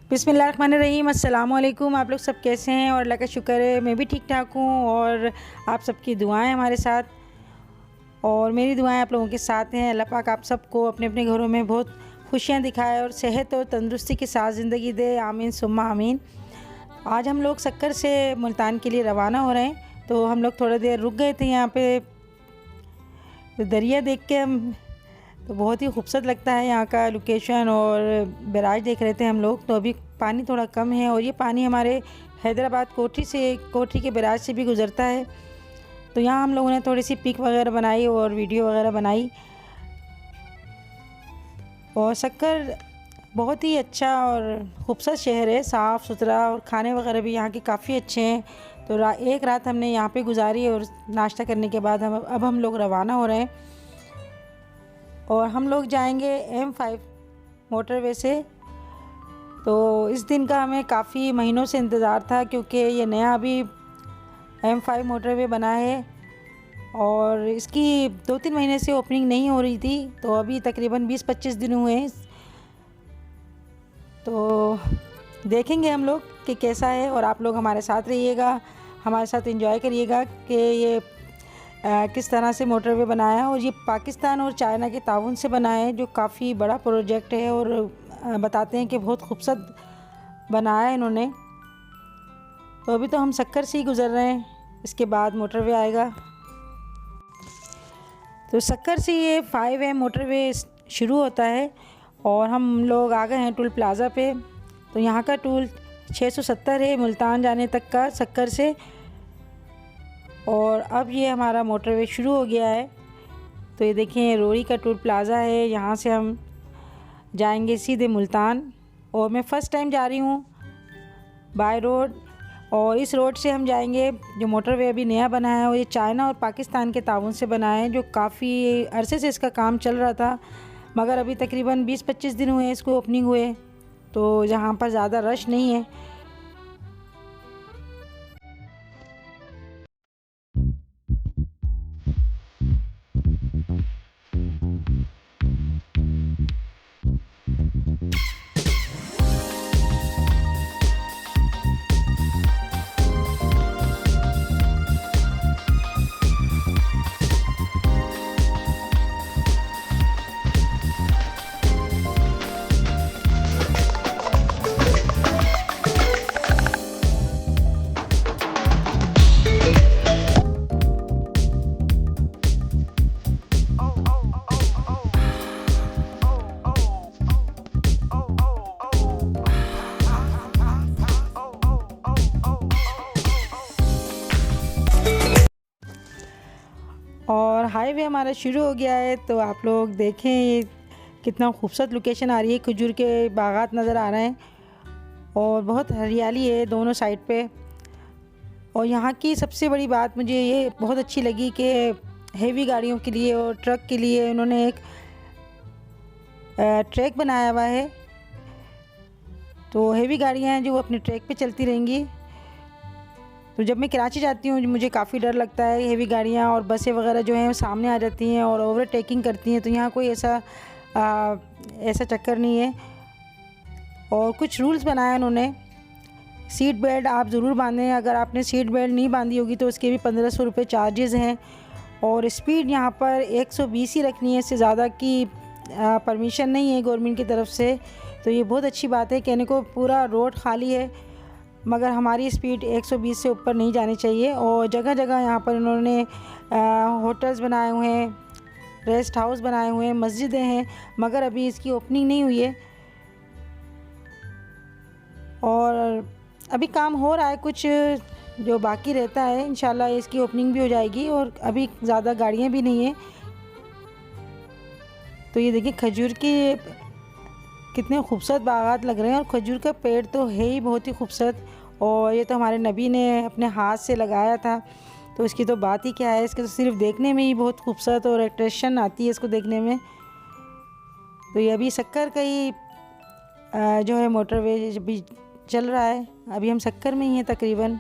बिस्मिल्लाहिर्रहमानिर्रहीम। अस्सलाम वालेकुम। आप लोग सब कैसे हैं? और अल्लाह का शुक्र है मैं भी ठीक ठाक हूँ और आप सबकी दुआएं हमारे साथ और मेरी दुआएं आप लोगों के साथ हैं। अल्लाह पाक आप सबको अपने अपने घरों में बहुत खुशियाँ दिखाए और सेहत और तंदुरुस्ती के साथ ज़िंदगी दे। आमीन सुम्मा आमीन। आज हम लोग सक्कर से मुल्तान के लिए रवाना हो रहे हैं, तो हम लोग थोड़ी देर रुक गए थे यहाँ पे। दरिया देख के हम तो बहुत ही खूबसूरत लगता है यहाँ का लोकेशन, और बैराज देख रहे थे हम लोग। तो अभी पानी थोड़ा कम है और ये पानी हमारे हैदराबाद कोठी के बैराज से भी गुज़रता है। तो यहाँ हम लोगों ने थोड़ी सी पिक वगैरह बनाई और वीडियो वगैरह बनाई। और सक्कर बहुत ही अच्छा और खूबसूरत शहर है, साफ़ सुथरा, और खाने वगैरह भी यहाँ के काफ़ी अच्छे हैं। तो एक रात हमने यहाँ पे गुजारी और नाश्ता करने के बाद अब हम लोग रवाना हो रहे हैं और हम लोग जाएंगे M5 मोटरवे से। तो इस दिन का हमें काफ़ी महीनों से इंतज़ार था, क्योंकि ये नया अभी M5 मोटरवे बना है और इसकी 2-3 महीने से ओपनिंग नहीं हो रही थी। तो अभी तकरीबन 20-25 दिन हुए हैं। तो देखेंगे हम लोग कि कैसा है, और आप लोग हमारे साथ रहिएगा, हमारे साथ एंजॉय करिएगा कि ये किस तरह से मोटरवे बनाया है। और ये पाकिस्तान और चाइना के ताउन से बना है, जो काफ़ी बड़ा प्रोजेक्ट है और बताते हैं कि बहुत खूबसूरत बनाया है इन्होंने। तो अभी तो हम सक्कर से ही गुज़र रहे हैं, इसके बाद मोटरवे आएगा। तो सक्कर से ये 5M मोटरवे शुरू होता है और हम लोग आ गए हैं टूल प्लाज़ा पे। तो यहाँ का टूल 670 है मुल्तान जाने तक का सक्कर से। और अब ये हमारा मोटरवे शुरू हो गया है। तो ये देखें, रोरी का टूल प्लाज़ा है, यहाँ से हम जाएंगे सीधे मुल्तान। और मैं फ़र्स्ट टाइम जा रही हूँ बाय रोड, और इस रोड से हम जाएंगे। जो मोटरवे अभी नया बना है और ये चाइना और पाकिस्तान के ताउन से बना है, जो काफ़ी अरसे से इसका काम चल रहा था, मगर अभी तकरीबन 20-25 दिन हुए इसको ओपनिंग हुए। तो यहाँ पर ज़्यादा रश नहीं है। और हाईवे हमारा शुरू हो गया है। तो आप लोग देखें ये कितना खूबसूरत लोकेशन आ रही है। खजूर के बागात नज़र आ रहे हैं और बहुत हरियाली है दोनों साइड पे। और यहाँ की सबसे बड़ी बात मुझे ये बहुत अच्छी लगी कि हेवी गाड़ियों के लिए और ट्रक के लिए उन्होंने एक ट्रैक बनाया हुआ है। तो हेवी गाड़ियाँ हैं जो अपने ट्रैक पे चलती रहेंगी। तो जब मैं कराची जाती हूँ मुझे काफ़ी डर लगता है, हेवी गाड़ियाँ और बसें वगैरह जो हैं सामने आ जाती हैं और ओवरटेकिंग करती हैं। तो यहाँ कोई ऐसा चक्कर नहीं है। और कुछ रूल्स बनाए उन्होंने। सीट बेल्ट आप ज़रूर बांधें, अगर आपने सीट बेल्ट नहीं बांधी होगी तो उसके भी 1500 रुपये चार्जेज़ हैं। और स्पीड यहाँ पर 120 ही रखनी है, इससे ज़्यादा की परमिशन नहीं है गवर्नमेंट की तरफ से। तो ये बहुत अच्छी बात है, कहने को पूरा रोड खाली है मगर हमारी स्पीड 120 से ऊपर नहीं जानी चाहिए। और जगह जगह यहाँ पर इन्होंने होटल्स बनाए हुए हैं, रेस्ट हाउस बनाए हुए हैं, मस्जिदें हैं, मगर अभी इसकी ओपनिंग नहीं हुई है। और अभी काम हो रहा है, कुछ जो बाकी रहता है, इंशाल्लाह इसकी ओपनिंग भी हो जाएगी। और अभी ज़्यादा गाड़ियाँ भी नहीं हैं। तो ये देखिए खजूर की कितने खूबसूरत बागात लग रहे हैं, और खजूर का पेड़ तो है ही बहुत ही खूबसूरत। और ये तो हमारे नबी ने अपने हाथ से लगाया था, तो इसकी तो बात ही क्या है। इसके तो सिर्फ देखने में ही बहुत खूबसूरत और अट्रैक्शन आती है इसको देखने में। तो ये अभी सक्कर का ही जो है मोटरवे भी चल रहा है। अभी हम सक्कर में ही हैं तकरीबन।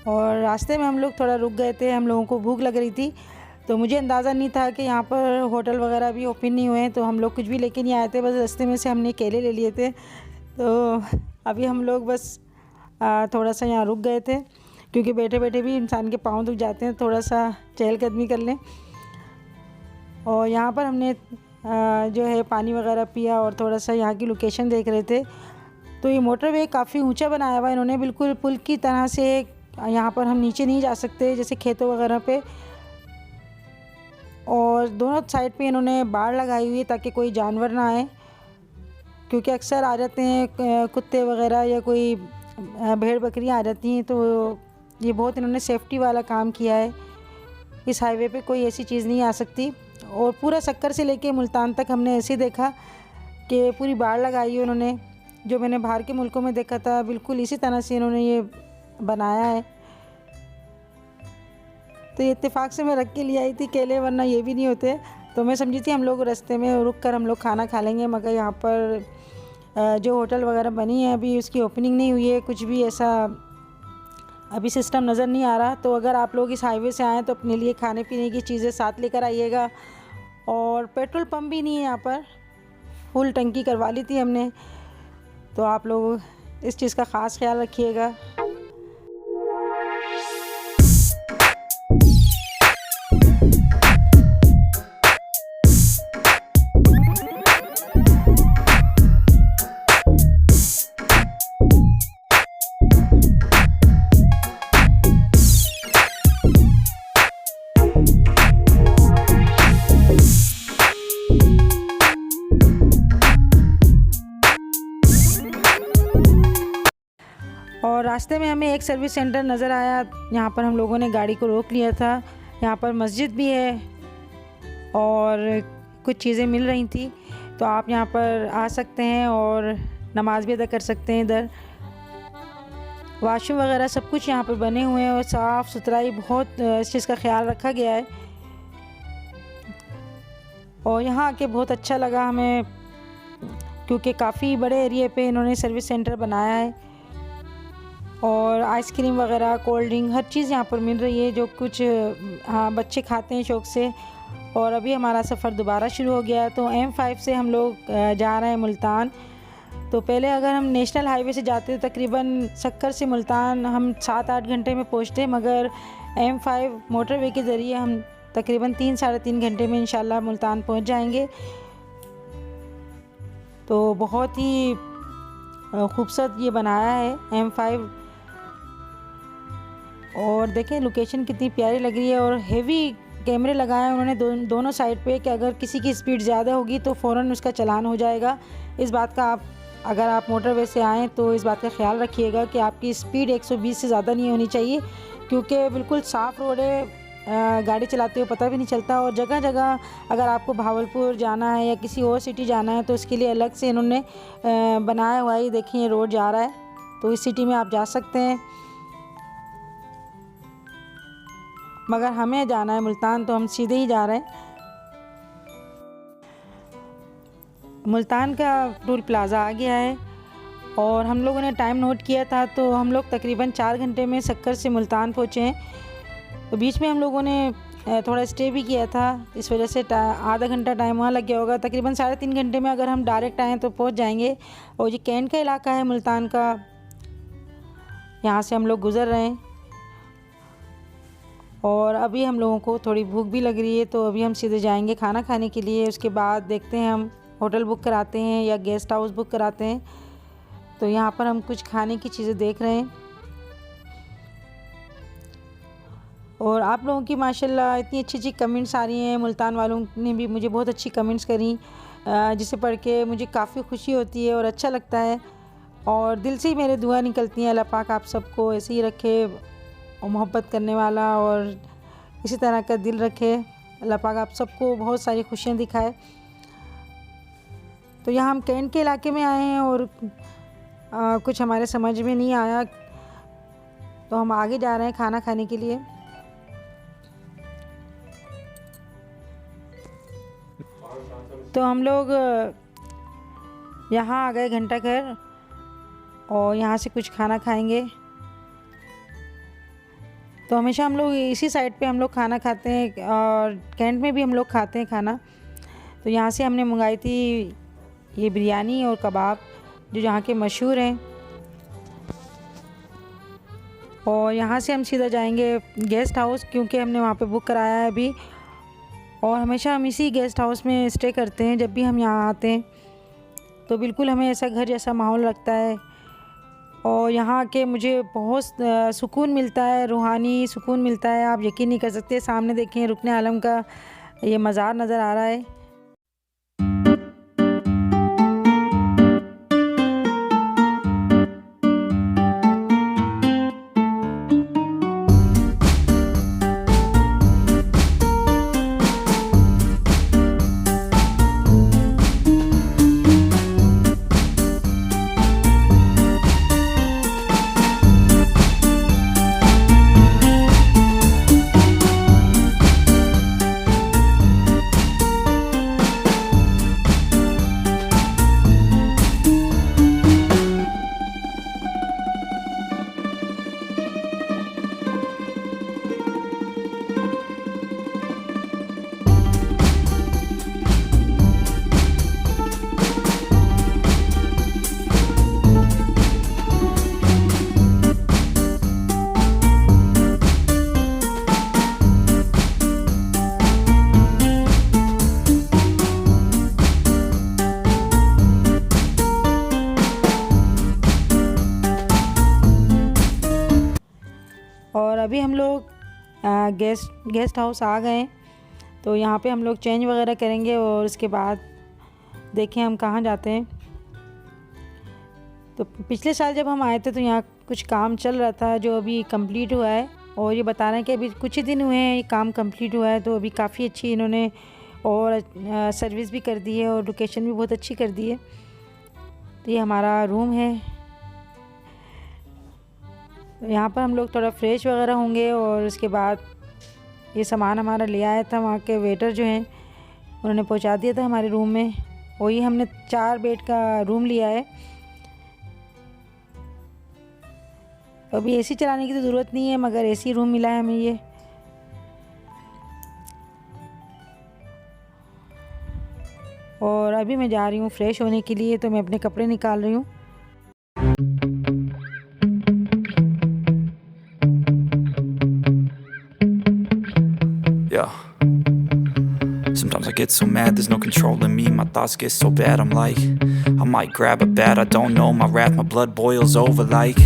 और रास्ते में हम लोग थोड़ा रुक गए थे, हम लोगों को भूख लग रही थी। तो मुझे अंदाज़ा नहीं था कि यहाँ पर होटल वगैरह भी ओपन नहीं हुए हैं, तो हम लोग कुछ भी लेके नहीं आए थे, बस रास्ते में से हमने केले ले लिए थे। तो अभी हम लोग बस थोड़ा सा यहाँ रुक गए थे, क्योंकि बैठे बैठे भी इंसान के पाँव दुख जाते हैं, थोड़ा सा चहलकदमी कर लें। और यहाँ पर हमने जो है पानी वगैरह पिया और थोड़ा सा यहाँ की लोकेशन देख रहे थे। तो ये मोटरवे काफ़ी ऊंचा बनाया हुआ है इन्होंने, बिल्कुल पुल की तरह से। यहाँ पर हम नीचे नहीं जा सकते जैसे खेतों वगैरह पे, और दोनों साइड पे इन्होंने बाड़ लगाई हुई है ताकि कोई जानवर ना आए, क्योंकि अक्सर आ जाते हैं कुत्ते वगैरह या कोई भेड़ बकरियाँ आ जाती हैं। तो ये बहुत इन्होंने सेफ्टी वाला काम किया है। इस हाईवे पे कोई ऐसी चीज़ नहीं आ सकती। और पूरा सक्कर से लेके मुल्तान तक हमने ऐसे देखा कि पूरी बाड़ लगाई है उन्होंने, जो मैंने बाहर के मुल्कों में देखा था बिल्कुल इसी तरह से इन्होंने ये बनाया है। तो ये इत्तेफाक से मैं रख के ले आई थी केले, वरना ये भी नहीं होते। तो मैं समझी थी हम लोग रास्ते में रुक कर हम लोग खाना खा लेंगे, मगर यहाँ पर जो होटल वगैरह बनी है अभी उसकी ओपनिंग नहीं हुई है, कुछ भी ऐसा अभी सिस्टम नज़र नहीं आ रहा। तो अगर आप लोग इस हाईवे से आएँ तो अपने लिए खाने पीने की चीज़ें साथ लेकर आइएगा। और पेट्रोल पंप भी नहीं है यहाँ पर, फुल टंकी करवा ली थी हमने। तो आप लोग इस चीज़ का ख़ास ख्याल रखिएगा। और रास्ते में हमें एक सर्विस सेंटर नज़र आया, यहाँ पर हम लोगों ने गाड़ी को रोक लिया था। यहाँ पर मस्जिद भी है और कुछ चीज़ें मिल रही थी, तो आप यहाँ पर आ सकते हैं और नमाज़ भी अदा कर सकते हैं। इधर वाशरूम वगैरह सब कुछ यहाँ पर बने हुए हैं और साफ़ सुथराई बहुत इस चीज़ का ख्याल रखा गया है। और यहाँ आके बहुत अच्छा लगा हमें, क्योंकि काफ़ी बड़े एरिया पे इन्होंने सर्विस सेंटर बनाया है। और आइसक्रीम वगैरह, कोल्ड ड्रिंक, हर चीज़ यहाँ पर मिल रही है, जो कुछ बच्चे खाते हैं शौक़ से। और अभी हमारा सफ़र दोबारा शुरू हो गया। तो M5 से हम लोग जा रहे हैं मुल्तान। तो पहले अगर हम नेशनल हाईवे से जाते तो तकरीबन सक्कर से मुल्तान हम 7-8 घंटे में पहुँचते, मगर M5 मोटरवे के ज़रिए हम तकरीबन 3-3.5 घंटे में इंशाल्लाह मुल्तान पहुँच जाएंगे। तो बहुत ही खूबसूरत ये बनाया है M5। और देखें लोकेशन कितनी प्यारी लग रही है। और हेवी कैमरे लगाए हैं उन्होंने दोनों साइड पे, कि अगर किसी की स्पीड ज़्यादा होगी तो फ़ौरन उसका चालान हो जाएगा। इस बात का अगर आप मोटरवे से आएँ तो इस बात का ख्याल रखिएगा कि आपकी स्पीड 120 से ज़्यादा नहीं होनी चाहिए, क्योंकि बिल्कुल साफ़ रोड है, गाड़ी चलाते हुए पता भी नहीं चलता। और जगह जगह अगर आपको भावलपुर जाना है या किसी और सिटी जाना है तो इसके लिए अलग से इन्होंने बनाया हुआ है। देखिए ये रोड जा रहा है, तो इस सिटी में आप जा सकते हैं। मगर हमें जाना है मुल्तान, तो हम सीधे ही जा रहे हैं। मुल्तान का टोल प्लाज़ा आ गया है और हम लोगों ने टाइम नोट किया था, तो हम लोग तकरीबन 4 घंटे में सक्कर से मुल्तान पहुँचे हैं। तो बीच में हम लोगों ने थोड़ा स्टे भी किया था, इस वजह से आधा घंटा टाइम वहाँ लग गया होगा। तकरीबन 3.5 घंटे में अगर हम डायरेक्ट आएँ तो पहुँच जाएंगे। और ये कैंट का इलाका है मुल्तान का, यहाँ से हम लोग गुज़र रहे हैं। और अभी हम लोगों को थोड़ी भूख भी लग रही है, तो अभी हम सीधे जाएंगे खाना खाने के लिए। उसके बाद देखते हैं हम होटल बुक कराते हैं या गेस्ट हाउस बुक कराते हैं। तो यहाँ पर हम कुछ खाने की चीज़ें देख रहे हैं। और आप लोगों की माशाल्लाह इतनी अच्छी अच्छी कमेंट्स आ रही हैं, मुल्तान वालों ने भी मुझे बहुत अच्छी कमेंट्स करी, जिसे पढ़ के मुझे काफ़ी खुशी होती है और अच्छा लगता है। और दिल से ही मेरे दुआ निकलती हैं, अल्लाह पाक आप सबको ऐसे ही रखे और मोहब्बत करने वाला और इसी तरह का दिल रखे। अल्लाह पाक आप सबको बहुत सारी खुशियाँ दिखाए। तो यहाँ हम कैंट के इलाके में आए हैं और कुछ हमारे समझ में नहीं आया, तो हम आगे जा रहे हैं खाना खाने के लिए। तो हम लोग यहाँ आ गए घंटा घर और यहाँ से कुछ खाना खाएंगे। तो हमेशा हम लोग इसी साइड पे हम लोग खाना खाते हैं और कैंट में भी हम लोग खाते हैं खाना। तो यहाँ से हमने मंगाई थी ये बिरयानी और कबाब जो यहाँ के मशहूर हैं। और यहाँ से हम सीधा जाएंगे गेस्ट हाउस, क्योंकि हमने वहाँ पे बुक कराया है अभी। और हमेशा हम इसी गेस्ट हाउस में स्टे करते हैं जब भी हम यहाँ आते हैं, तो बिल्कुल हमें ऐसा घर जैसा माहौल लगता है। और यहाँ के मुझे बहुत सुकून मिलता है, रूहानी सुकून मिलता है। आप यकीन नहीं कर सकते, सामने देखें रुकने आलम का ये मज़ार नज़र आ रहा है। और अभी हम लोग गेस्ट हाउस आ गए हैं। तो यहाँ पे हम लोग चेंज वगैरह करेंगे और उसके बाद देखें हम कहाँ जाते हैं। तो पिछले साल जब हम आए थे तो यहाँ कुछ काम चल रहा था जो अभी कंप्लीट हुआ है, और ये बता रहे हैं कि अभी कुछ ही दिन हुए हैं ये काम कंप्लीट हुआ है। तो अभी काफ़ी अच्छी इन्होंने और सर्विस भी कर दी है और लोकेशन भी बहुत अच्छी कर दी है। तो ये हमारा रूम है। यहाँ पर हम लोग थोड़ा फ्रेश वगैरह होंगे और उसके बाद ये सामान हमारा ले आया था वहाँ के वेटर जो हैं, उन्होंने पहुँचा दिया था हमारे रूम में। वही हमने 4 बेड का रूम लिया है। अभी एसी चलाने की तो ज़रूरत नहीं है, मगर एसी रूम मिला है हमें ये। और अभी मैं जा रही हूँ फ्रेश होने के लिए, तो मैं अपने कपड़े निकाल रही हूँ। Yeah. Sometimes I get so mad, there's no controlling me. My thoughts get so bad, I'm like, I might grab a bat, I don't know. My wrath, my blood boils over like,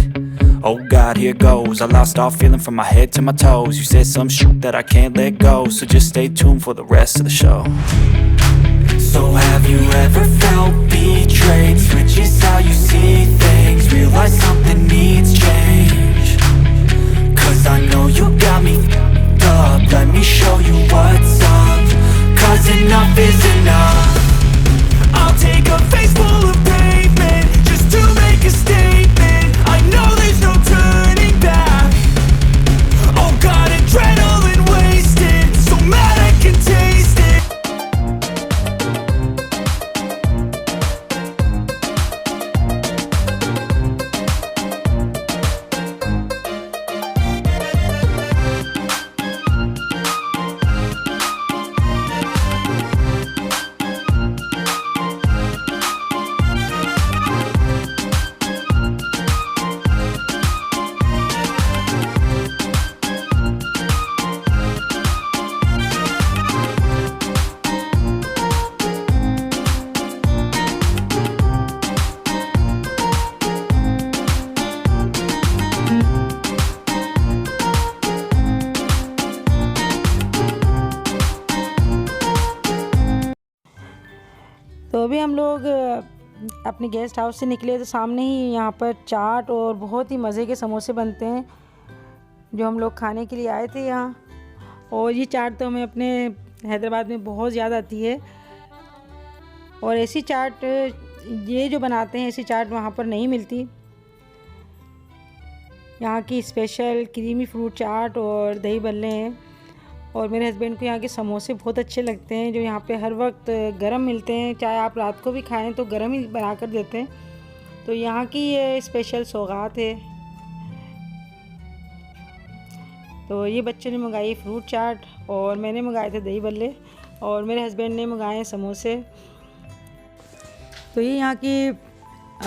oh God, here goes. I lost all feeling from my head to my toes. You said some shit that I can't let go, so just stay tuned for the rest of the show. So have you ever felt betrayed? Switches how you see things, realize something needs change. Cause I know you got me up, let me show you what's up. Cause enough is enough. I'll take a face full of pavement just to make a statement. I know there's no turning back. Oh God, adrenaline wasted, so mad I can taste it. तो अभी हम लोग अपने guest house से निकले तो सामने ही यहाँ पर चाट और बहुत ही मज़े के समोसे बनते हैं जो हम लोग खाने के लिए आए थे यहाँ। और ये चाट तो हमें अपने हैदराबाद में बहुत ज़्यादा आती है। और ऐसी चाट ये जो बनाते हैं ऐसी चाट वहाँ पर नहीं मिलती। यहाँ की स्पेशल क्रीमी फ्रूट चाट और दही बल्ले हैं। और मेरे हस्बैंड को यहाँ के समोसे बहुत अच्छे लगते हैं जो यहाँ पे हर वक्त गरम मिलते हैं, चाहे आप रात को भी खाएं तो गरम ही बना कर देते हैं। तो यहाँ की ये स्पेशल सौगात है। तो ये बच्चों ने मंगाई फ्रूट चाट और मैंने मंगाए थे दही बल्ले और मेरे हस्बैंड ने मंगाए समोसे। तो ये यहाँ की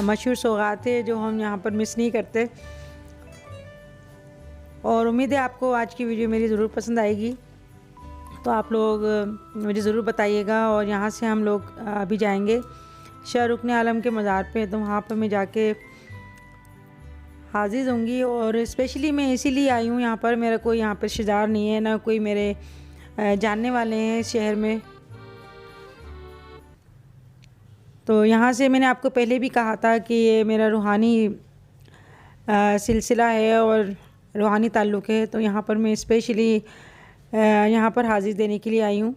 मशहूर सौगात है जो हम यहाँ पर मिस नहीं करते। और उम्मीद है आपको आज की वीडियो मेरी ज़रूर पसंद आएगी। तो आप लोग मुझे ज़रूर बताइएगा। और यहाँ से हम लोग अभी जाएंगे शाह रुकन आलम के मज़ार पे, तो वहाँ पर मैं जाके हाजिर होंगी। और स्पेशली मैं इसीलिए आई हूँ यहाँ पर, मेरा कोई यहाँ पर रिश्तेदार नहीं है, ना कोई मेरे जानने वाले हैं शहर में। तो यहाँ से मैंने आपको पहले भी कहा था कि ये मेरा रूहानी सिलसिला है और रूहानी ताल्लुक़ है। तो यहाँ पर मैं स्पेशली यहाँ पर हाजिर देने के लिए आई हूँ।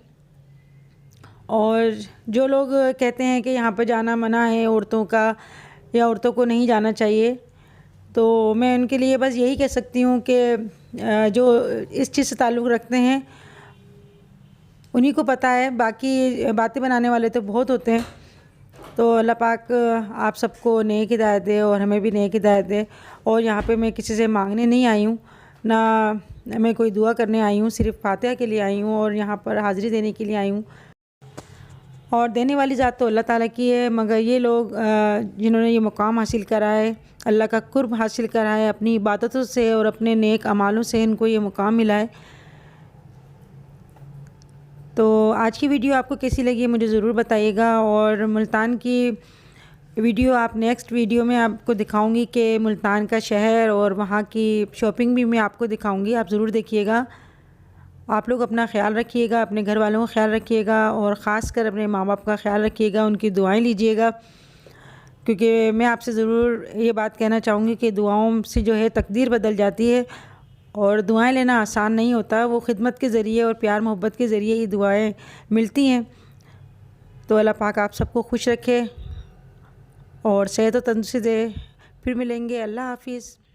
और जो लोग कहते हैं कि यहाँ पर जाना मना है औरतों का या औरतों को नहीं जाना चाहिए, तो मैं उनके लिए बस यही कह सकती हूँ कि जो इस चीज़ से ताल्लुक़ रखते हैं उन्हीं को पता है, बाकी बातें बनाने वाले तो बहुत होते हैं। तो अल्लाह पाक आप सबको नेक हिदायत दे और हमें भी नेक हिदायत दे। और यहाँ पे मैं किसी से मांगने नहीं आई हूँ, ना मैं कोई दुआ करने आई हूँ, सिर्फ़ फातिहा के लिए आई हूँ और यहाँ पर हाज़िरी देने के लिए आई हूँ। और देने वाली ज़ात तो अल्लाह ताला की है, मगर ये लोग जिन्होंने ये मुकाम हासिल करा है, अल्लाह का कुर्ब हासिल करा है अपनी इबादतों से और अपने नेक अमालों से, इनको ये मुकाम मिला है। तो आज की वीडियो आपको कैसी लगी मुझे ज़रूर बताइएगा। और मुल्तान की वीडियो आप नेक्स्ट वीडियो में आपको दिखाऊंगी कि मुल्तान का शहर और वहाँ की शॉपिंग भी मैं आपको दिखाऊंगी, आप ज़रूर देखिएगा। आप लोग अपना ख्याल रखिएगा, अपने घर वालों का ख्याल रखिएगा और ख़ास कर अपने माँ बाप का ख्याल रखिएगा, उनकी दुआएं लीजिएगा। क्योंकि मैं आपसे ज़रूर ये बात कहना चाहूँगी कि दुआओं से जो है तकदीर बदल जाती है और दुआएं लेना आसान नहीं होता, वो खिदमत के ज़रिए और प्यार मोहब्बत के ज़रिए ये दुआएं मिलती हैं। तो अल्लाह पाक आप सबको खुश रखे और सेहत व तंदुरुस्ती दे। फिर मिलेंगे, अल्लाह हाफिज़।